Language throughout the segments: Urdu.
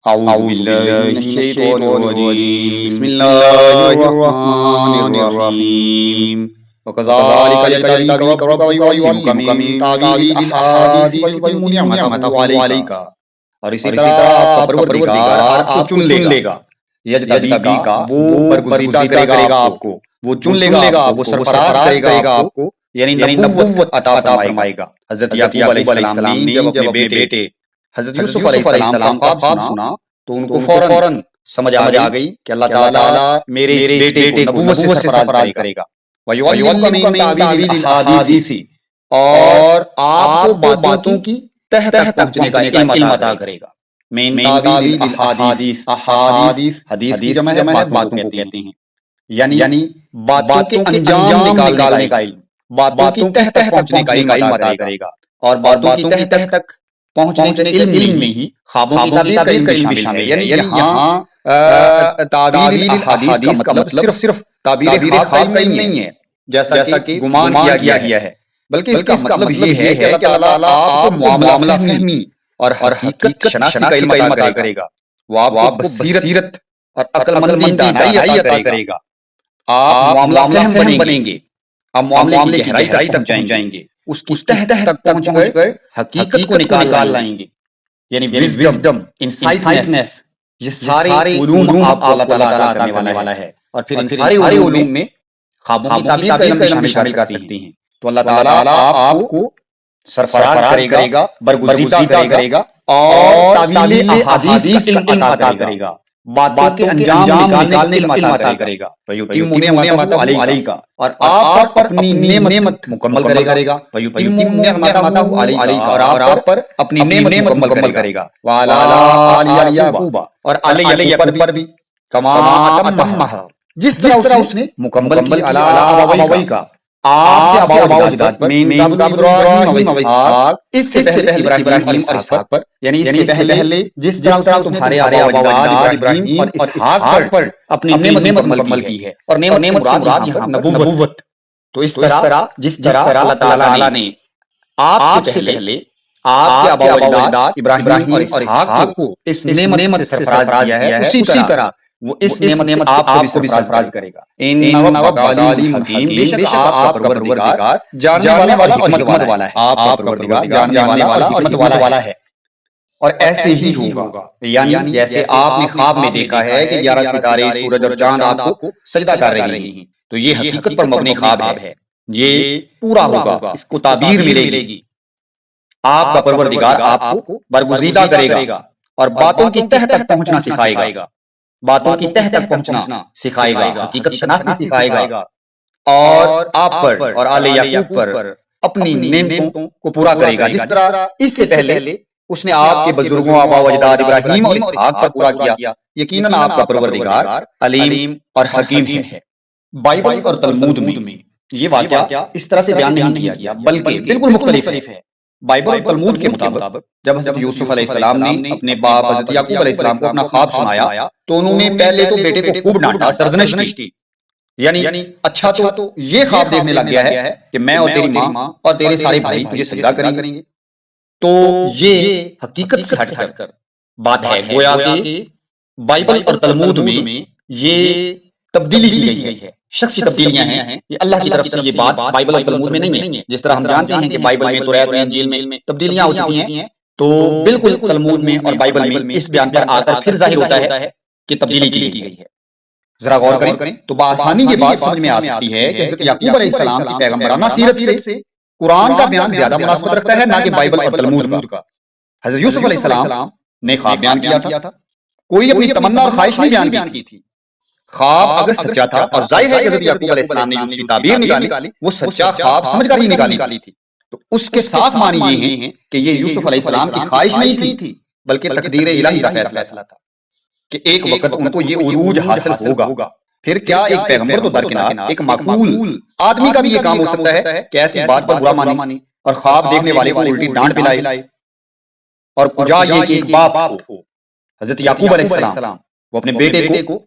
أعوذ بالله من الشيطان الرجيم بسم الله الرحمن الرحيم وكذلك يجتبيك ربك ويعلمك من تعويل الأحاديث ويتم نعمته عليك اور اسی طرح آپ کا پروردگار آپ کو چن لے گا یجتبی کا وہ برگزیدہ کرے گا آپ کو وہ چن لے گا آپ کو وہ سرفراز کرے گا آپ کو یعنی نبوت عطا فرمائے گا حضرت یعقوب علیہ السلام نے جب اپنے بیٹے حضرت یوسف علیہ السلام کا خواب سنا تو ان کو فوراً سمجھ آ گئی کہ اللہ تعالیٰ میرے اس بیٹے کو نبوت سے سرفراز کرے گا وَيُعَلِّمُكَ مِن تَعْوِيلِ الْأَحَادِيثِ اور آپ کو باتوں کی تہ تک پہنچنے کا علم عطا کرے گا من تعویل الأحادیث احادیث حدیث کی جمع ہے باتوں کو کہتے ہیں یعنی باتوں کے انجام نکالنے کا علم باتوں کی تہ تک پہنچنے کا علم عطا کرے گا اور باتوں کی تہ تک پہنچنے کے علم میں ہی خوابوں کی تعبیر کا علم بھی شامل ہے یعنی یہاں تعبیر الاحادیث کا مطلب صرف تعبیر خواب کا علم نہیں ہے جیسا کہ گمان کیا گیا ہے بلکہ اس کا مطلب یہ ہے کہ اللہ تعالیٰ آپ کو معاملہ فہمی اور حقیقت شناسی کا علم عطا کرے گا وہ آپ کو بصیرت اور عقل مندی دانائی عطا کرے گا آپ معاملہ فہم بنیں گے آپ معاملے کی گہرائی تک جائیں گے اس کی تہ تک پہنچ کر حقیقت کو نکال لائیں گے یعنی وزڈم انسائٹنس یہ سارے علوم آپ کو اللہ تعالیٰ کرنے والا ہے اور پھر ان سارے علوم میں خوابوں کی تعبیر کا علم بھی شامل کر سکتے ہیں تو اللہ تعالیٰ آپ کو سرفراز کرے گا برگزیدہ کرے گا اور تعویل احادیث کا علم عطا کرے گا باتوں کے انجام نکالنے کا علم عطا کرے گا وَيُتِمُّ نِعْمَتَهُ عَلَيْكَ اور آپ پر اپنی نعمت مکمل کرے گا وَيُتِمُّ نِعْمَتَهُ عَلَيْكَ اور آپ پر اپنی نعمت مکمل کرے گا وَعَلَىٰ آلِ یعقوب اور آل یعقوب پر بھی کما اتمها جس طرح اس نے مکمل کی علی ابویک آپ کے آباء و اجداد پر من قبل ابراہیم و اسحاق اس سے پہلے ابراہیم اور اسحاق پر یعنی اس سے پہلے جس طرح تمہارے آباء و اجداد ابراہیم اور اسحاق پر اپنی نعمت مکمل کی ہے اور نعمت مراد یہاں نبوت تو اس طرح جس طرح اللہ تعالیٰ نے آپ سے پہلے آپ کے آباء و اجداد ابراہیم اور اسحاق کو اس نعمت سے سرفراز کیا ہے اسی طرح وہ اس نعمت سے آپ کو بھی سرفراز کرے گا ان ربک علیم حکیم بے شک آپ کا پروردگار جاننے والا اور حکمت والا ہے آپ کا پروردگار جاننے والا اور حکمت والا ہے اور ایسے ہی ہوگا یعنی جیسے آپ نے خواب میں دیکھا ہے کہ 11 ستارے سورج اور چاند آپ کو سجدہ کر رہے ہیں تو یہ حقیقت پر مبنی خواب ہے یہ پورا ہوگا اس کو تعبیر ملے گی آپ کا پروردگار آپ کو برگزیدہ کرے گا اور باتوں کی تہ تک پہنچنا سکھائے گا باتوں کی تہ تک پہنچنا سکھائے گا حقیقت شناسی سکھائے گا اور آپ پر اور آل یعقوب پر اپنی نعمتوں کو پورا کرے گا جس طرح اس سے پہلے اس نے آپ کے بزرگوں آباء و اجداد ابراہیم اور اسحاق پر پورا کیا یقیناً آپ کا پروردگار علیم اور حکیم ہے بائبل اور تلمود میں یہ واقعہ اس طرح سے بیان نہیں کیا گیا بلکہ بالکل مختلف ہے بائبل اور تلمود کے مطابق جب حضرت یوسف علیہ السلام نے اپنے باپ حضرت یعقوب علیہ السلام کو اپنا خواب سنایا تو انہوں نے پہلے تو بیٹے کو خوب ڈانٹا سرزنش کی یعنی اچھا تو یہ خواب دیکھنے لگ گیا ہے کہ میں اور تیری ماں اور تیرے سارے بھائی تجھے سجدہ کریں گے تو یہ حقیقت سے ہٹ کر بات ہے گویا کہ بائبل اور تلمود میں یہ تبدیلی کی گئی ہے شخصی تبدیلیاں ہیں یہ اللہ کی طرف سے یہ بات بائبل اور تلمود میں نہیں ہے جس طرح ہم جانتے ہیں کہ بائبل میں تورات میں انجیل میں تبدیلیاں ہو چکی ہیں تو بالکل تلمود میں اور بائبل میں اس بیان پر آ کر پھر ظاہر ہوتا ہے کہ تبدیلی کی گئی ہے ذرا غور کریں تو بآسانی یہ بات سمجھ میں آ سکتی ہے کہ حضرت یعقوب علیہ السلام کی پیغمبرانہ سیرت سے قرآن کا بیان زیادہ مناسبت رکھتا ہے نہ کہ بائبل اور تلمود کا حضرت یوسف علیہ السلام نے خواب بیان کیا تھا کوئی اپنی تمنا اور خواہش نہیں بیان کی تھی خواب اگر سچا تھا اور ظاہر ہے کہ حضرت یعقوب علیہ السلام نے اس کی تعبیر نکالی وہ سچا خواب سمجھ کر ہی نکالی تھی تو اس کے صاف معنی یہ ہیں کہ یہ یوسف علیہ السلام کی خواہش نہیں تھی بلکہ تقدیر الہی کا فیصلہ تھا کہ ایک وقت ان کو یہ عروج حاصل ہوگا پھر کیا ایک پیغمبر تو درکنار ایک معقول آدمی کا بھی یہ کام ہو سکتا ہے کہ ایسی بات پر برا مانے اور خواب دیکھنے والے کو الٹی ڈانٹ پلائے اور کجا یہ کہ ایک باپ ہو حضرت یعقوب علیہ السلام وہ اپنے بیٹے کو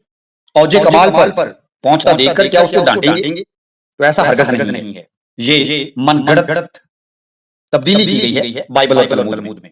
اوج کمال پر پہنچتا دیکھ کر کیا اس کو ڈانٹیں گے تو ایسا ہرگز نہیں ہے یہ من گھڑت تبدیلی کی گئی ہے بائبل اور تلمود میں